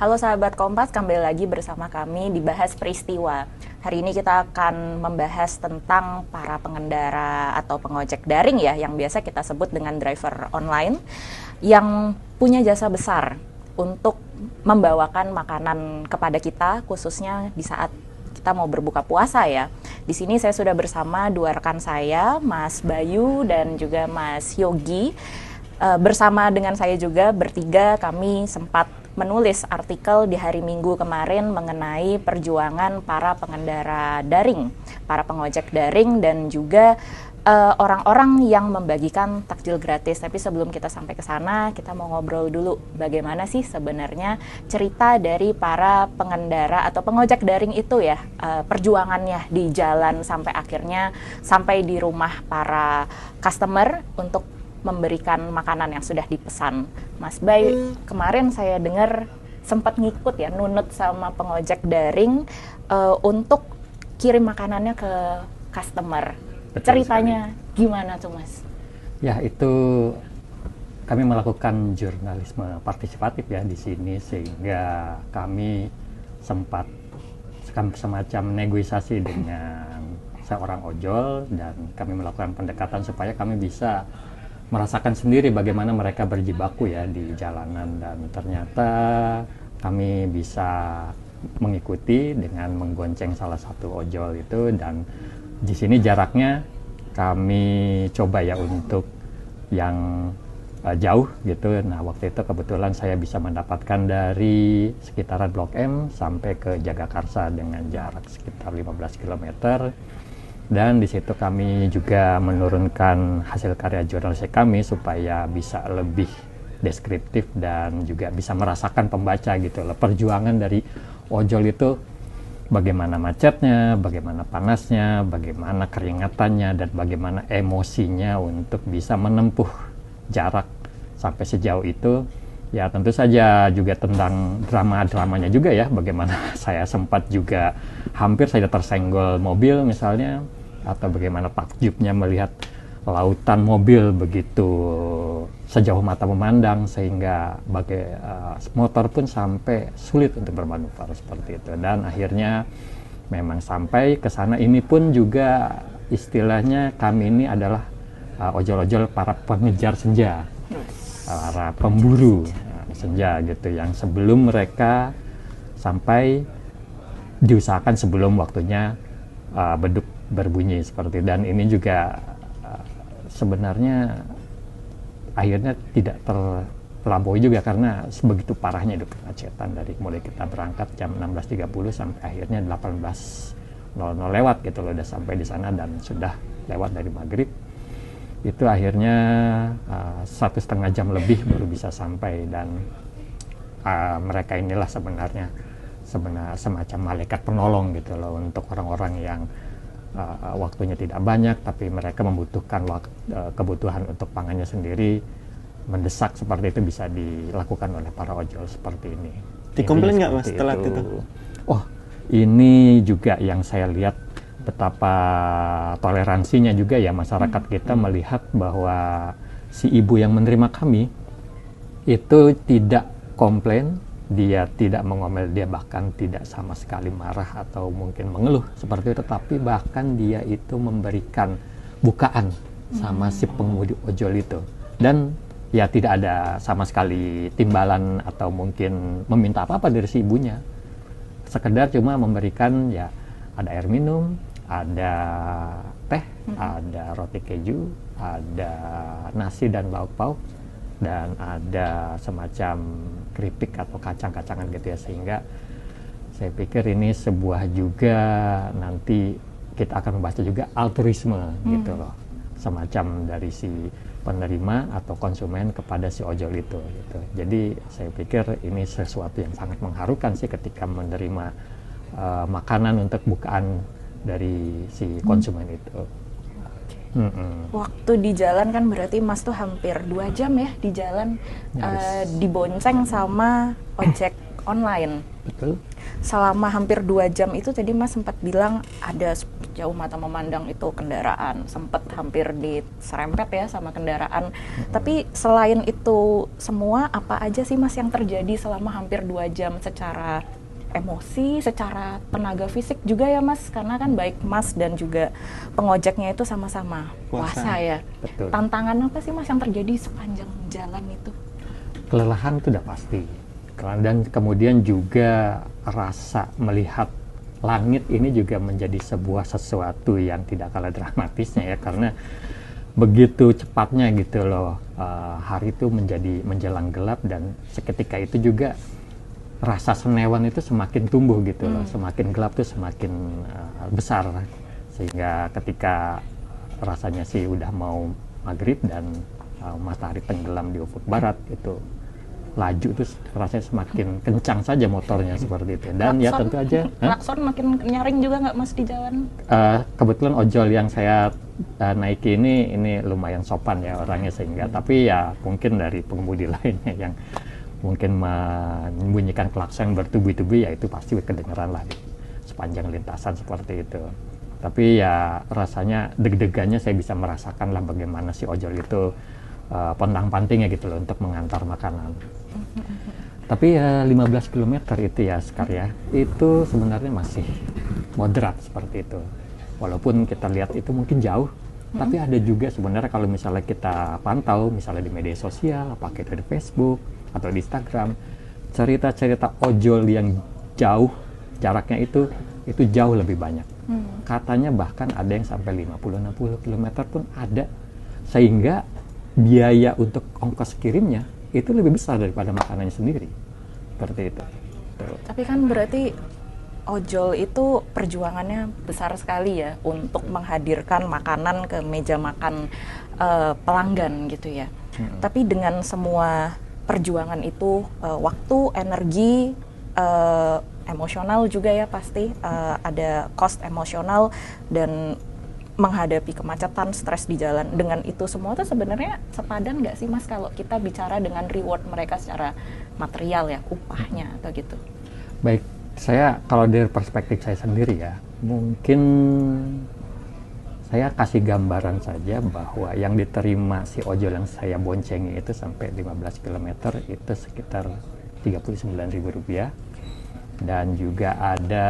Halo sahabat Kompas, kembali lagi bersama kami di Bahas Peristiwa. Hari ini kita akan membahas tentang para pengendara atau pengojek daring ya, yang biasa kita sebut dengan driver online, yang punya jasa besar untuk membawakan makanan kepada kita, khususnya di saat kita mau berbuka puasa ya. Di sini saya sudah bersama dua rekan saya, Mas Bayu dan juga Mas Yogi. Bersama dengan saya juga bertiga kami sempat menulis artikel di hari Minggu kemarin mengenai perjuangan para pengendara daring, para pengojek daring dan juga orang-orang yang membagikan takjil gratis. Tapi sebelum kita sampai ke sana, kita mau ngobrol dulu bagaimana sih sebenarnya cerita dari para pengendara atau pengojek daring itu ya, perjuangannya di jalan sampai akhirnya sampai di rumah para customer untuk memberikan makanan yang sudah dipesan. Mas Bay, kemarin saya dengar sempat ngikut ya, nunut sama pengojek daring untuk kirim makanannya ke customer. Betul Ceritanya sekali. Gimana tuh Mas? Ya, itu kami melakukan jurnalisme partisipatif ya di sini, sehingga kami sempat semacam negosiasi dengan seorang ojol dan kami melakukan pendekatan supaya kami bisa merasakan sendiri bagaimana mereka berjibaku ya di jalanan, dan ternyata kami bisa mengikuti dengan menggonceng salah satu ojol itu, dan di sini jaraknya kami coba ya untuk yang jauh gitu. Nah, waktu itu kebetulan saya bisa mendapatkan dari sekitaran Blok M sampai ke Jagakarsa dengan jarak sekitar 15 km. Dan di situ kami juga menurunkan hasil karya jurnalistik kami supaya bisa lebih deskriptif dan juga bisa merasakan pembaca gitu loh. Perjuangan dari ojol itu bagaimana macetnya, bagaimana panasnya, bagaimana keringatannya, dan bagaimana emosinya untuk bisa menempuh jarak sampai sejauh itu. Ya tentu saja juga tentang drama-dramanya juga ya, bagaimana saya sempat juga hampir saja tersenggol mobil misalnya, atau bagaimana takjubnya melihat lautan mobil begitu sejauh mata memandang, sehingga motor pun sampai sulit untuk bermanuver seperti itu. Dan akhirnya memang sampai ke sana. Ini pun juga istilahnya kami ini adalah ojol-ojol para pengejar senja, para pemburu senja gitu, yang sebelum mereka sampai diusahakan sebelum waktunya beduk berbunyi seperti itu. Dan ini juga sebenarnya akhirnya tidak terlampaui juga, karena sebegitu parahnya itu kemacetan dari mulai kita berangkat jam 16.30 sampai akhirnya 18.00 lewat gitu loh, udah sampai di sana dan sudah lewat dari maghrib. Itu akhirnya 1,5 jam lebih baru bisa sampai. Dan mereka inilah sebenarnya semacam malaikat penolong gitu loh untuk orang-orang yang waktunya tidak banyak, tapi mereka membutuhkan kebutuhan untuk pangannya sendiri, mendesak seperti itu, bisa dilakukan oleh para ojol seperti ini. Dikomplain nggak Mas setelah itu? Oh, ini juga yang saya lihat betapa toleransinya juga ya masyarakat kita melihat bahwa si ibu yang menerima kami itu tidak komplain, dia tidak mengomel, dia bahkan tidak sama sekali marah atau mungkin mengeluh seperti itu, tapi bahkan dia itu memberikan bukaan sama si pengemudi ojol itu, dan ya tidak ada sama sekali timbalan atau mungkin meminta apa-apa dari si ibunya, sekedar cuma memberikan ya ada air minum, ada teh, ada roti keju, ada nasi dan lauk pauk, dan ada semacam keripik atau kacang-kacangan gitu ya. Sehingga saya pikir ini sebuah juga, nanti kita akan membaca juga altruisme gitu loh, semacam dari si penerima atau konsumen kepada si ojol itu gitu. Jadi saya pikir ini sesuatu yang sangat mengharukan sih ketika menerima makanan untuk bukaan dari si konsumen itu. Waktu di jalan kan berarti Mas tuh hampir 2 jam ya di jalan, dibonceng sama ojek online. Betul. selama hampir 2 jam itu tadi Mas sempat bilang ada jauh mata memandang itu kendaraan, sempat hampir diserempet ya sama kendaraan. Tapi selain itu semua, apa aja sih Mas yang terjadi selama hampir 2 jam secara emosi, secara tenaga fisik juga ya Mas? Karena kan baik Mas dan juga pengojeknya itu sama-sama puasa ya. Betul. Tantangan apa sih Mas yang terjadi sepanjang jalan itu? Kelelahan itu udah pasti. Dan kemudian juga rasa melihat langit ini juga menjadi sebuah sesuatu yang tidak kalah dramatisnya ya, karena begitu cepatnya gitu loh, hari itu menjelang gelap, dan seketika itu juga rasa senewan itu semakin tumbuh gitu loh, semakin gelap tuh semakin besar, sehingga ketika rasanya sih udah mau maghrib dan matahari tenggelam di ufuk barat itu, laju terus rasanya semakin kencang saja motornya seperti itu. Dan ya tentu aja klakson makin nyaring juga nggak Mas di jalan? Kebetulan ojol yang saya naiki ini lumayan sopan ya orangnya, sehingga tapi ya mungkin dari pengemudi lainnya yang mungkin membunyikan klakson bertubi-tubi, ya itu pasti kedengeran lah di sepanjang lintasan seperti itu. Tapi ya rasanya deg-degannya saya bisa merasakan lah bagaimana si ojol itu pontang-pantingnya gitu loh untuk mengantar makanan. Tapi ya 15 km itu ya Sekar ya, itu sebenarnya masih moderat seperti itu. Walaupun kita lihat itu mungkin jauh, tapi ada juga sebenarnya kalau misalnya kita pantau, misalnya di media sosial, apakah itu di Facebook atau di Instagram, cerita-cerita ojol yang jauh jaraknya itu jauh lebih banyak. Katanya bahkan ada yang sampai 50-60 km pun ada, sehingga biaya untuk ongkos kirimnya itu lebih besar daripada makanannya sendiri, seperti itu. Tuh. Tapi kan berarti ojol itu perjuangannya besar sekali ya untuk menghadirkan makanan ke meja makan pelanggan gitu ya. Tapi dengan semua perjuangan itu, waktu, energi, emosional juga ya pasti, ada cost emosional dan menghadapi kemacetan, stres di jalan. Dengan itu semua tuh sebenarnya sepadan nggak sih Mas kalau kita bicara dengan reward mereka secara material ya, upahnya atau gitu? Baik, saya kalau dari perspektif saya sendiri ya, mungkin saya kasih gambaran saja bahwa yang diterima si ojol yang saya boncengi itu sampai 15 km itu sekitar Rp39.000. Dan juga ada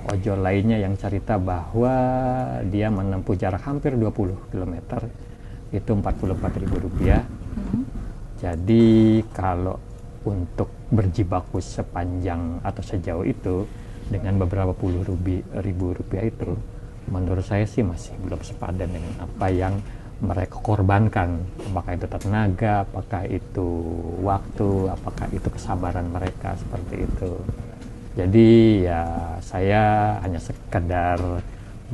ojol lainnya yang cerita bahwa dia menempuh jarak hampir 20 km itu Rp44.000. Jadi kalau untuk berjibaku sepanjang atau sejauh itu dengan beberapa puluh ribu rupiah itu, menurut saya sih masih belum sepadan dengan apa yang mereka korbankan, apakah itu tenaga, apakah itu waktu, apakah itu kesabaran mereka, seperti itu. Jadi ya saya hanya sekedar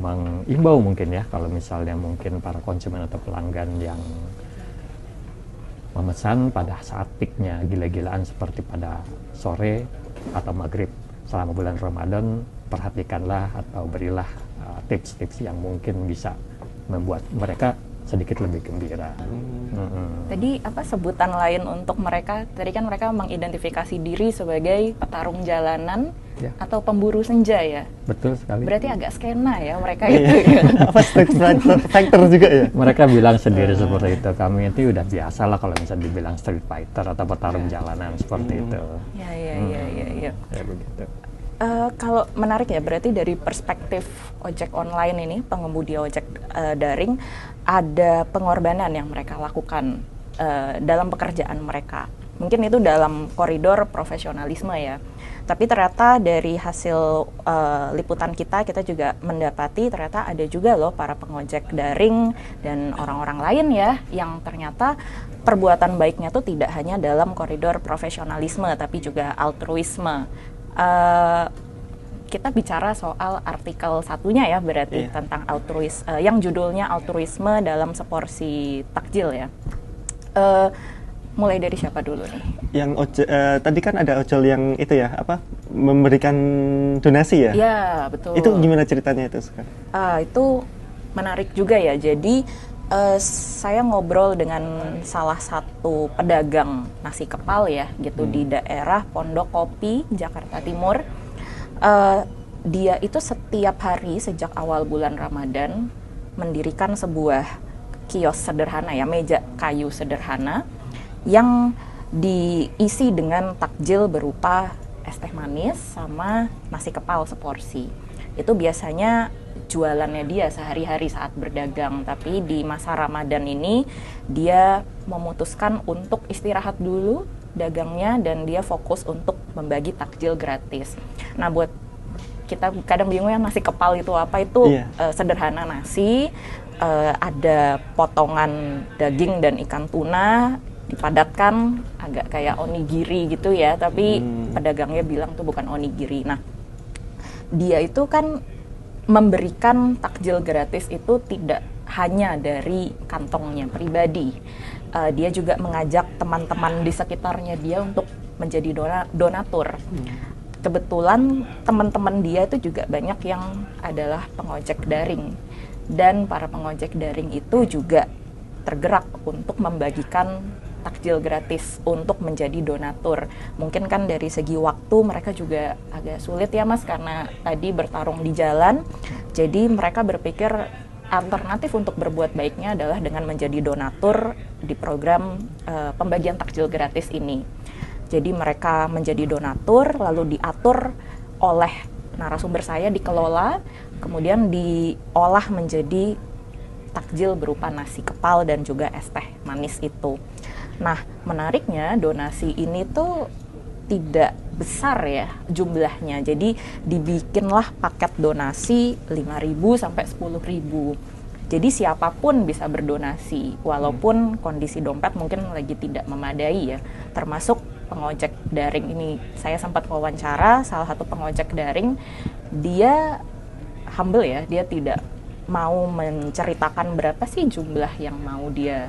mengimbau mungkin ya, kalau misalnya mungkin para konsumen atau pelanggan yang memesan pada saat peaknya gila-gilaan seperti pada sore atau maghrib selama bulan Ramadan, perhatikanlah atau berilah tips-tips yang mungkin bisa membuat mereka sedikit lebih gembira. Tadi apa sebutan lain untuk mereka? Tadi kan mereka mengidentifikasi diri sebagai petarung jalanan ya, atau pemburu senja ya? Betul sekali. Berarti agak skena ya mereka itu ya? Apa fighter juga ya? Mereka bilang sendiri seperti itu. Kami itu udah biasa lah kalau misalnya dibilang street fighter atau petarung jalanan seperti itu. Iya. Ya begitu. Kalau menarik ya, berarti dari perspektif ojek online ini, pengemudi ojek daring, ada pengorbanan yang mereka lakukan dalam pekerjaan mereka. Mungkin itu dalam koridor profesionalisme ya. Tapi ternyata dari hasil liputan kita juga mendapati ternyata ada juga loh para pengojek daring dan orang-orang lain ya yang ternyata perbuatan baiknya tuh tidak hanya dalam koridor profesionalisme tapi juga altruisme. Kita bicara soal artikel satunya ya berarti tentang yang judulnya altruisme dalam seporsi takjil ya. Mulai dari siapa dulu nih? Yang tadi kan ada ojol yang itu ya, apa, memberikan donasi ya? Iya, betul. Itu gimana ceritanya itu sekarang? Itu menarik juga ya. Jadi saya ngobrol dengan salah satu pedagang nasi kepal ya gitu di daerah Pondok Kopi, Jakarta Timur. Dia itu setiap hari sejak awal bulan Ramadan mendirikan sebuah kios sederhana ya, meja kayu sederhana yang diisi dengan takjil berupa es teh manis sama nasi kepal seporsi. Itu biasanya jualannya dia sehari-hari saat berdagang, tapi di masa Ramadan ini dia memutuskan untuk istirahat dulu dagangnya dan dia fokus untuk membagi takjil gratis. Nah, buat kita kadang bingung ya nasi kepal itu apa, itu sederhana nasi, ada potongan daging dan ikan tuna dipadatkan agak kayak onigiri gitu ya, tapi pedagangnya bilang tuh bukan onigiri. Nah, dia itu kan memberikan takjil gratis itu tidak hanya dari kantongnya pribadi, dia juga mengajak teman-teman di sekitarnya dia untuk menjadi donatur. Kebetulan teman-teman dia itu juga banyak yang adalah pengojek daring, dan para pengojek daring itu juga tergerak untuk membagikan takjil gratis untuk menjadi donatur. Mungkin kan dari segi waktu mereka juga agak sulit ya Mas, karena tadi bertarung di jalan, jadi mereka berpikir alternatif untuk berbuat baiknya adalah dengan menjadi donatur di program pembagian takjil gratis ini. Jadi mereka menjadi donatur, lalu diatur oleh narasumber saya, dikelola, kemudian diolah menjadi takjil berupa nasi kepal dan juga es teh manis itu. Nah, menariknya donasi ini tuh tidak besar ya jumlahnya. Jadi dibikinlah paket donasi 5.000 sampai 10.000. Jadi siapapun bisa berdonasi, walaupun kondisi dompet mungkin lagi tidak memadai ya, termasuk pengojek daring ini. Saya sempat wawancara salah satu pengojek daring, dia humble ya, dia tidak mau menceritakan berapa sih jumlah yang mau dia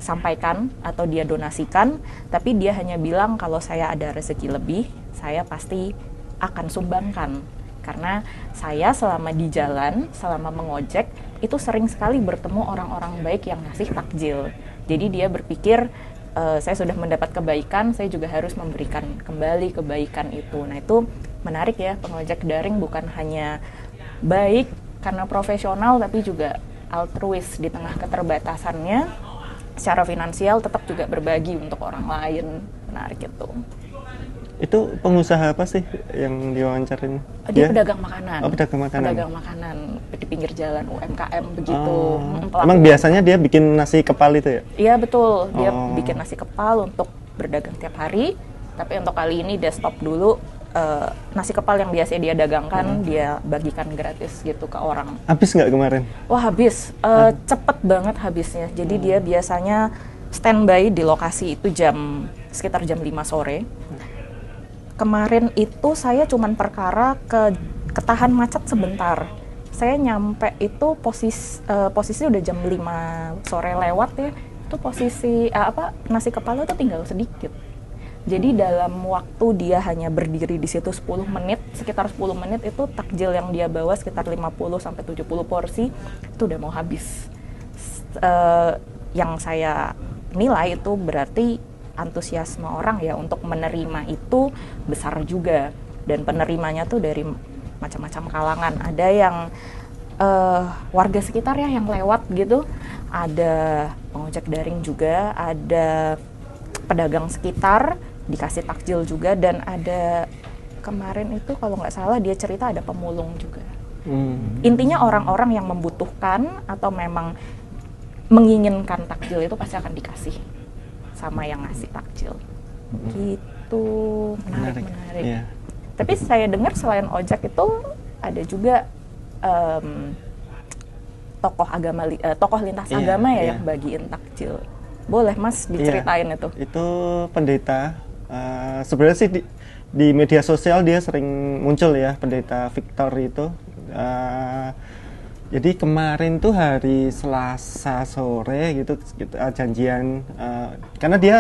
sampaikan atau dia donasikan, tapi dia hanya bilang kalau saya ada rezeki lebih, saya pasti akan sumbangkan. Karena saya selama di jalan, selama mengojek, itu sering sekali bertemu orang-orang baik yang ngasih takjil. Jadi dia berpikir, saya sudah mendapat kebaikan, saya juga harus memberikan kembali kebaikan itu. Nah, itu menarik ya, pengojek daring bukan hanya baik karena profesional, tapi juga altruis di tengah keterbatasannya. Secara finansial tetap juga berbagi untuk orang lain. Menarik itu. Itu pengusaha apa sih yang diwawancarin? Dia pedagang makanan. Oh, pedagang makanan. Pedagang makanan di pinggir jalan, UMKM begitu. Emang biasanya dia bikin nasi kepal itu ya? Iya betul, dia bikin nasi kepal untuk berdagang tiap hari. Tapi untuk kali ini dia stop dulu. Nasi kepal yang biasa dia dagangkan, dia bagikan gratis gitu ke orang. Habis nggak kemarin? Wah habis, cepet banget habisnya. Jadi dia biasanya standby di lokasi itu sekitar jam 5 sore. Kemarin itu saya cuman perkara ketahan macet sebentar. Saya nyampe itu posisi udah jam 5 sore lewat ya. Itu posisi nasi kepala itu tinggal sedikit. Jadi dalam waktu dia hanya berdiri di situ 10 menit, sekitar 10 menit itu takjil yang dia bawa sekitar 50 sampai 70 porsi itu udah mau habis. Yang saya nilai itu berarti antusiasme orang ya untuk menerima itu besar juga, dan penerimanya tuh dari macam-macam kalangan. Ada yang warga sekitar ya yang lewat gitu, ada pengojek daring juga, ada pedagang sekitar dikasih takjil juga, dan ada kemarin itu kalau nggak salah dia cerita ada pemulung juga. Intinya orang-orang yang membutuhkan atau memang menginginkan takjil itu pasti akan dikasih sama yang ngasih takjil. Gitu, menarik. Yeah. Tapi saya dengar selain ojek itu ada juga tokoh lintas agama ya yang bagiin takjil. Boleh Mas diceritain itu? Itu pendeta. Sebenarnya sih di media sosial dia sering muncul ya, pendeta Victor itu. Jadi kemarin tuh hari Selasa sore gitu janjian, karena dia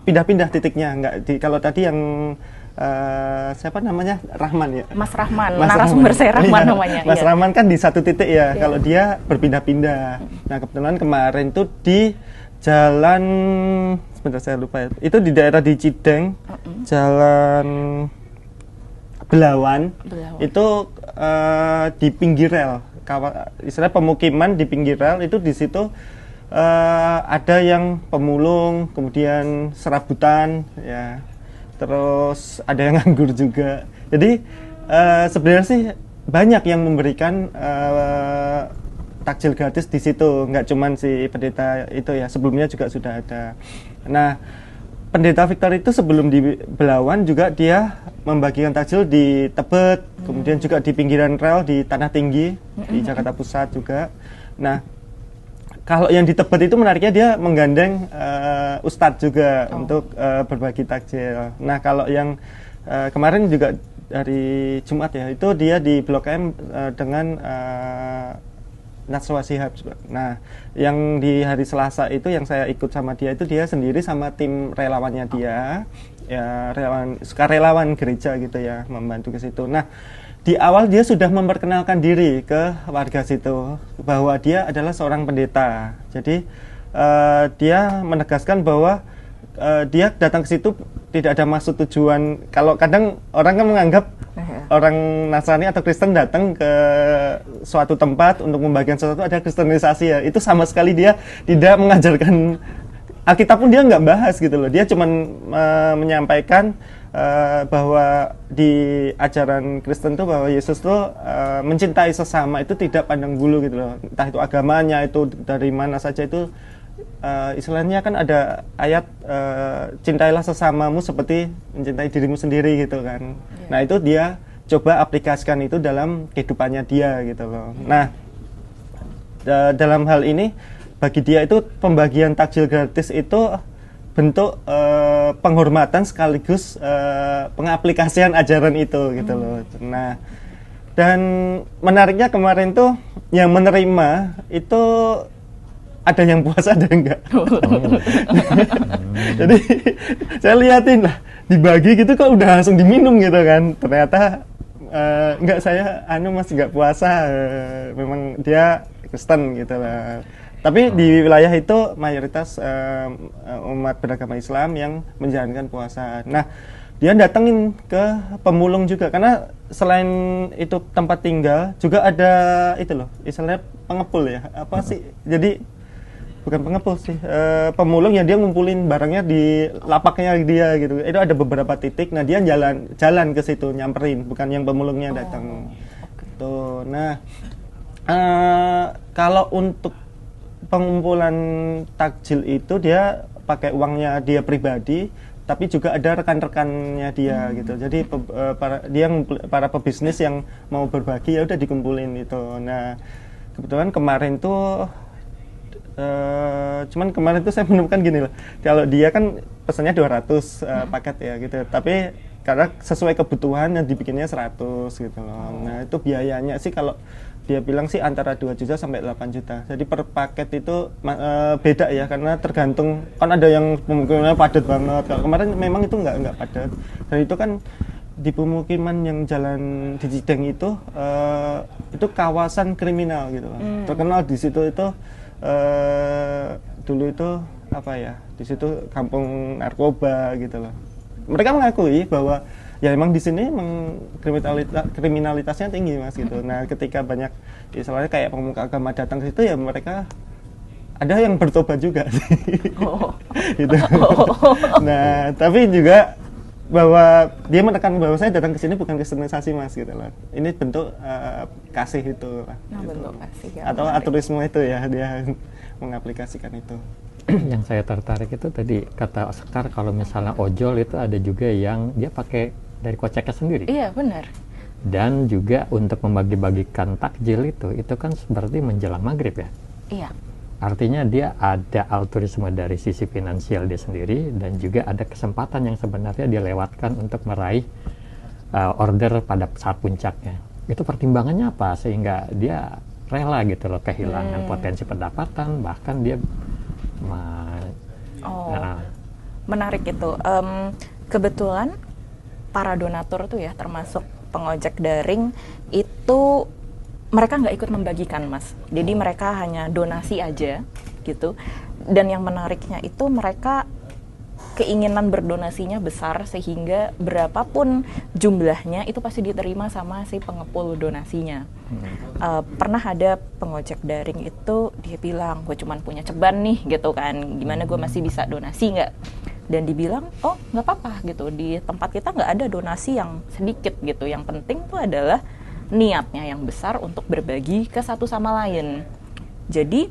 pindah-pindah titiknya, kalau tadi yang siapa namanya, Rahman ya, Mas Rahman, narasumber saya Rahman namanya. Mas Rahman kan di satu titik ya, kalau dia berpindah-pindah. Nah kebetulan kemarin tuh di jalan, sebentar saya lupa ya, itu di daerah di Cideng, jalan Belawan. Belawan. Itu di pinggir rel, istilah pemukiman di pinggir rel itu di situ ada yang pemulung, kemudian serabutan, ya, terus ada yang nganggur juga. Jadi sebenarnya sih banyak yang memberikan takjil gratis di situ, nggak cuman si pendeta itu ya, sebelumnya juga sudah ada. Nah, pendeta Victor itu sebelum di Belawan juga dia membagikan takjil di Tebet, kemudian juga di pinggiran rel di Tanah Tinggi di Jakarta Pusat juga. Nah, kalau yang di Tebet itu menariknya dia menggandeng ustadz juga untuk berbagi takjil. Nah, kalau yang kemarin juga dari Jumat ya, itu dia di Blok M dengan Najwa Shihab. Nah, yang di hari Selasa itu yang saya ikut sama dia itu dia sendiri sama tim relawannya dia, ya sukarelawan gereja gitu ya, membantu ke situ. Nah, di awal dia sudah memperkenalkan diri ke warga situ bahwa dia adalah seorang pendeta. Jadi dia menegaskan bahwa dia datang ke situ tidak ada maksud tujuan. Kalau kadang orang kan menganggap orang Nasrani atau Kristen datang ke suatu tempat untuk membagikan sesuatu ada kristenisasi ya. Itu sama sekali dia tidak mengajarkan. Alkitab pun dia nggak bahas gitu loh. Dia cuma menyampaikan bahwa di ajaran Kristen tuh bahwa Yesus tuh mencintai sesama itu tidak pandang bulu gitu loh. Entah itu agamanya, itu dari mana saja itu. Istilahnya kan ada ayat cintailah sesamamu seperti mencintai dirimu sendiri gitu kan. Nah, itu dia coba aplikasikan itu dalam kehidupannya dia gitu loh. Nah, dalam hal ini bagi dia itu pembagian takjil gratis itu bentuk penghormatan sekaligus pengaplikasian ajaran itu gitu loh. Nah, dan menariknya kemarin tuh yang menerima itu ada yang puasa, ada yang enggak. Jadi saya liatin lah, dibagi gitu kok udah langsung diminum gitu kan. Ternyata enggak, saya mas enggak puasa, memang dia Kristen gitu lah. Tapi di wilayah itu mayoritas umat beragama Islam yang menjalankan puasa. Nah, dia datengin ke pemulung juga karena selain itu tempat tinggal juga ada itu loh, istilahnya pengepul ya. Apa sih? Jadi bukan pengepul sih, pemulung yang dia ngumpulin barangnya di lapaknya dia gitu. Itu ada beberapa titik. Nah, dia jalan ke situ nyamperin, bukan yang pemulungnya datang. Tuh. Nah, kalau untuk pengumpulan takjil itu dia pakai uangnya dia pribadi, tapi juga ada rekan-rekannya dia gitu. Jadi para pebisnis yang mau berbagi ya udah dikumpulin itu. Nah, kebetulan kemarin tuh cuman kemarin tuh saya menemukan gini loh, kalau dia kan pesannya 200 paket ya gitu, tapi karena sesuai kebutuhan yang dibikinnya 100 gitu loh. Nah, itu biayanya sih kalau dia bilang sih antara 2 juta sampai 8 juta. Jadi per paket itu beda ya, karena tergantung, kan ada yang pemukimannya padat banget. Kalau kemarin memang itu nggak padat. Dan itu kan di pemukiman yang jalan di Cideng itu kawasan kriminal gitu loh. Terkenal di situ itu dulu itu apa ya, di situ kampung narkoba gitu loh. Mereka mengakui bahwa ya emang di sini emang kriminalitasnya tinggi mas gitu. Nah, ketika banyak istilahnya kayak pemuka agama datang ke situ ya mereka ada yang bertobat juga gitu. Nah, tapi juga bahwa dia menekan bahwa saya datang ke sini bukan kristenisasi mas gitu loh. Ini bentuk kasih itu lah. Nah, gitu. bentuk kasih ya. Atau aturisme itu ya, dia mengaplikasikan itu. Yang saya tertarik itu tadi kata Sekar, kalau misalnya ojol itu ada juga yang dia pakai dari koceknya sendiri. Iya, benar. Dan juga untuk membagi-bagikan takjil itu kan berarti menjelang maghrib ya. Iya. Artinya dia ada altruisme dari sisi finansial dia sendiri, dan juga ada kesempatan yang sebenarnya dia lewatkan untuk meraih order pada saat puncaknya. Itu pertimbangannya apa sehingga dia rela gitu loh kehilangan potensi pendapatan, bahkan dia menarik itu. Kebetulan para donatur tuh ya, termasuk pengojek daring itu mereka nggak ikut membagikan mas, jadi mereka hanya donasi aja gitu. Dan yang menariknya itu mereka keinginan berdonasinya besar sehingga berapapun jumlahnya itu pasti diterima sama si pengepul donasinya. Pernah ada pengojek daring itu dia bilang, gue cuman punya ceban nih gitu kan, gimana gue masih bisa donasi nggak? Dan dibilang, oh nggak apa-apa gitu, di tempat kita nggak ada donasi yang sedikit gitu, yang penting tuh adalah niatnya yang besar untuk berbagi ke satu sama lain. Jadi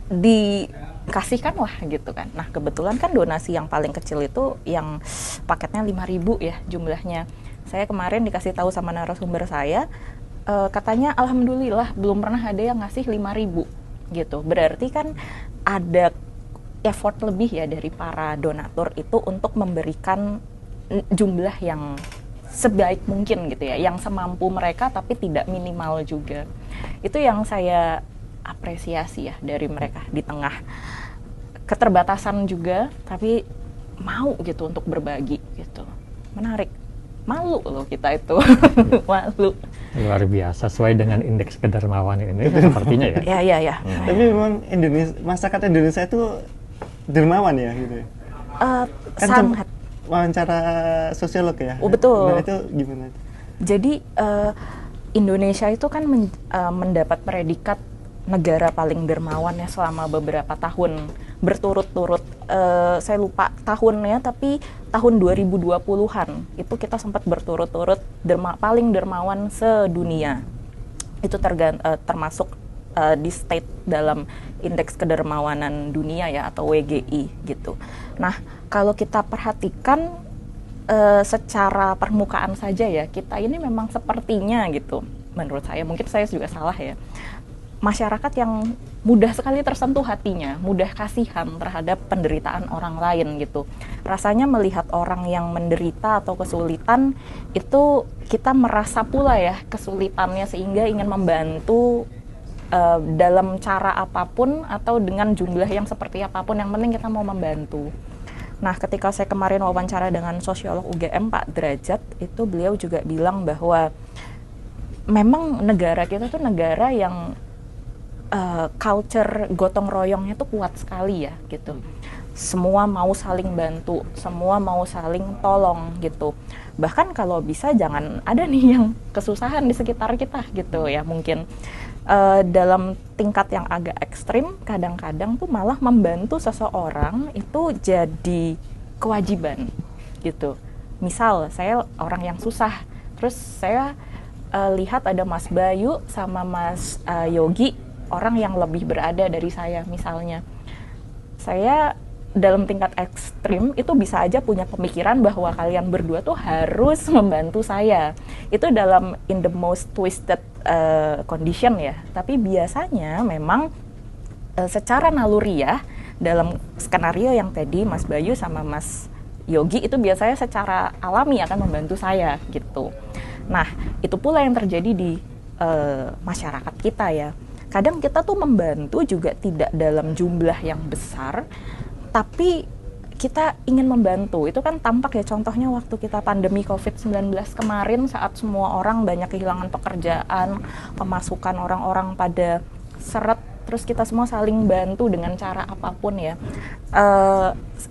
dikasihkanlah gitu kan. Nah kebetulan kan donasi yang paling kecil itu yang paketnya 5.000 ya jumlahnya. Saya kemarin dikasih tahu sama narasumber saya, katanya alhamdulillah belum pernah ada yang ngasih 5.000 gitu. Berarti kan ada effort lebih ya dari para donatur itu untuk memberikan jumlah yang sebaik mungkin gitu ya, yang semampu mereka tapi tidak minimal juga. Itu yang saya apresiasi ya dari mereka di tengah keterbatasan juga, tapi mau gitu untuk berbagi gitu. Menarik. Malu loh kita itu. Malu. Luar biasa, sesuai dengan indeks kedermawanan ini sepertinya ya. Ya. Tapi memang masyarakat Indonesia itu dermawan ya gitu. Kan Sangat. Wawancara sosiolog ya. Oh, betul. Nah, itu gimana? Jadi Indonesia itu kan mendapat predikat negara paling dermawan ya selama beberapa tahun berturut-turut. Saya lupa tahunnya, tapi tahun 2020-an itu kita sempat berturut-turut paling dermawan sedunia. Itu termasuk di state dalam indeks kedermawanan dunia ya, atau WGI gitu. Nah kalau kita perhatikan secara permukaan saja ya, kita ini memang sepertinya gitu, menurut saya, mungkin saya juga salah ya, masyarakat yang mudah sekali tersentuh hatinya, mudah kasihan terhadap penderitaan orang lain gitu. Rasanya melihat orang yang menderita atau kesulitan itu kita merasa pula ya kesulitannya, sehingga ingin membantu dalam cara apapun atau dengan jumlah yang seperti apapun, yang penting kita mau membantu. Nah ketika saya kemarin wawancara dengan sosiolog UGM Pak Derajat, itu beliau juga bilang bahwa memang negara kita tuh negara yang culture gotong royongnya tuh kuat sekali ya gitu. Semua mau saling bantu, semua mau saling tolong gitu. Bahkan kalau bisa jangan ada nih yang kesusahan di sekitar kita gitu ya. Mungkin dalam tingkat yang agak ekstrim, kadang-kadang tuh malah membantu seseorang itu jadi kewajiban gitu. Misal saya orang yang susah, terus saya lihat ada Mas Bayu sama Mas Yogi, orang yang lebih berada dari saya misalnya. Saya dalam tingkat ekstrim itu bisa aja punya pemikiran bahwa kalian berdua tuh harus membantu saya. Itu dalam in the most twisted condition ya. Tapi biasanya memang secara naluriah dalam skenario yang tadi Mas Bayu sama Mas Yogi itu biasanya secara alami akan membantu saya gitu. Nah itu pula yang terjadi di masyarakat kita ya. Kadang kita tuh membantu juga tidak dalam jumlah yang besar, tapi kita ingin membantu. Itu kan tampak ya, contohnya waktu kita pandemi COVID-19 kemarin, saat semua orang banyak kehilangan pekerjaan, pemasukan orang-orang pada seret, terus kita semua saling bantu dengan cara apapun ya.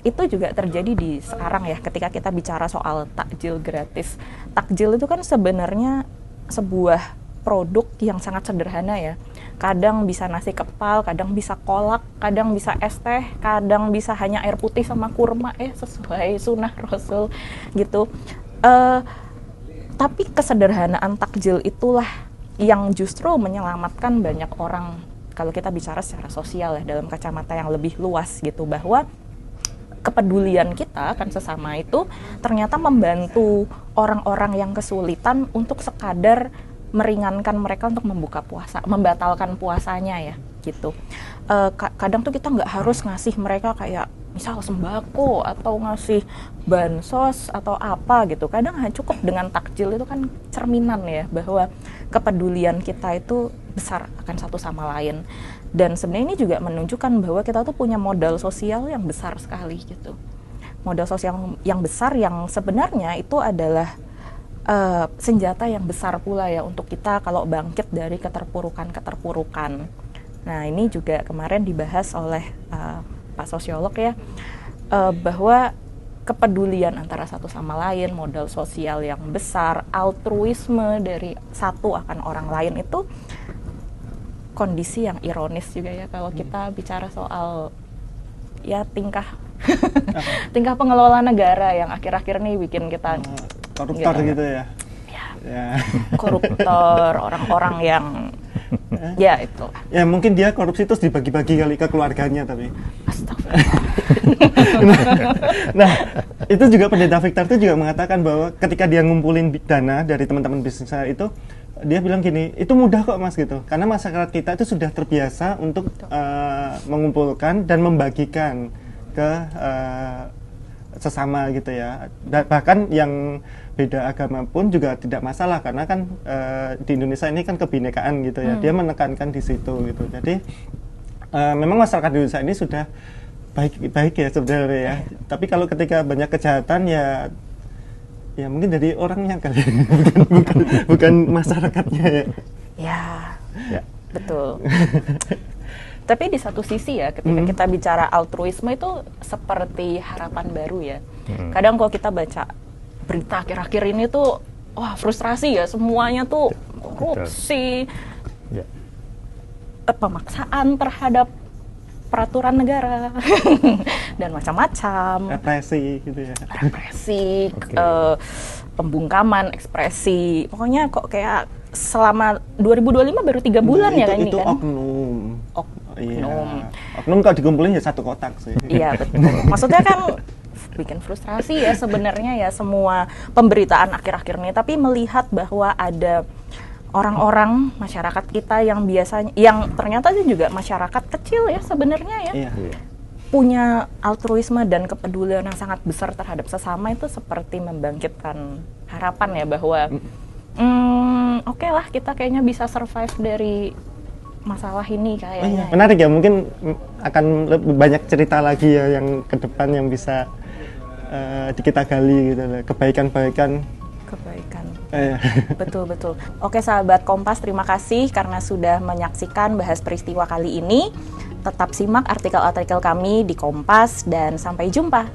Itu juga terjadi di sekarang ya, ketika kita bicara soal takjil gratis. Takjil itu kan sebenarnya sebuah produk yang sangat sederhana ya. Kadang bisa nasi kepal, kadang bisa kolak, kadang bisa es teh, kadang bisa hanya air putih sama kurma sesuai sunnah Rasul gitu. Tapi kesederhanaan takjil itulah yang justru menyelamatkan banyak orang kalau kita bicara secara sosial ya, dalam kacamata yang lebih luas gitu, bahwa kepedulian kita kan sesama itu ternyata membantu orang-orang yang kesulitan untuk sekadar meringankan mereka untuk membuka puasa, membatalkan puasanya ya gitu. Kadang tuh kita nggak harus ngasih mereka kayak misal sembako atau ngasih bansos atau apa gitu. Kadang cukup dengan takjil, itu kan cerminan ya bahwa kepedulian kita itu besar akan satu sama lain. Dan sebenarnya ini juga menunjukkan bahwa kita tuh punya modal sosial yang besar sekali gitu. Modal sosial yang besar yang sebenarnya itu adalah senjata yang besar pula ya untuk kita kalau bangkit dari keterpurukan. Nah ini juga kemarin dibahas oleh Pak Sosiolog ya, bahwa kepedulian antara satu sama lain, modal sosial yang besar, altruisme dari satu akan orang lain itu kondisi yang ironis juga ya kalau kita bicara soal ya tingkah tingkah pengelola negara yang akhir-akhir ini bikin kita koruptor gitu ya. Koruptor, orang-orang yang ya itu. Ya mungkin dia korupsi terus dibagi-bagi kali ke keluarganya tapi. Astagfirullah. Nah, itu juga Pendeta Victor itu juga mengatakan bahwa ketika dia ngumpulin dana dari teman-teman bisnisnya itu, dia bilang gini, itu mudah kok Mas gitu, karena masyarakat kita itu sudah terbiasa untuk mengumpulkan dan membagikan ke sesama gitu ya. Dan bahkan yang beda agama pun juga tidak masalah karena kan di Indonesia ini kan kebinekaan gitu ya. Dia menekankan di situ gitu. Jadi memang masyarakat Indonesia ini sudah baik ya sebenarnya ya. Tapi kalau ketika banyak kejahatan ya mungkin dari orangnya kali, bukan masyarakatnya ya. Ya. Betul. Tapi di satu sisi ya, ketika kita bicara altruisme itu seperti harapan baru ya. Kadang kalau kita baca berita akhir-akhir ini tuh, wah frustrasi ya, semuanya tuh korupsi, pemaksaan terhadap peraturan negara dan macam-macam, represi gitu ya, pembungkaman ekspresi, pokoknya kok kayak selama 2025 baru 3 bulan ya kan ini kan? Oknum. Oknum. Oknum kalau dikumpulin ya satu kotak sih. Iya betul. Maksudnya kan bikin frustrasi ya sebenarnya ya semua pemberitaan akhir-akhir ini. Tapi melihat bahwa ada orang-orang masyarakat kita yang biasanya, yang ternyata juga masyarakat kecil ya sebenarnya ya, punya altruisme dan kepedulian yang sangat besar terhadap sesama, itu seperti membangkitkan harapan ya bahwa oke lah kita kayaknya bisa survive dari masalah ini kayaknya. Menarik ya, mungkin akan lebih banyak cerita lagi ya yang ke depan yang bisa kita gali gitu lah, kebaikan. Betul. Oke sahabat Kompas, terima kasih karena sudah menyaksikan bahas peristiwa kali ini. Tetap simak artikel-artikel kami di Kompas dan sampai jumpa.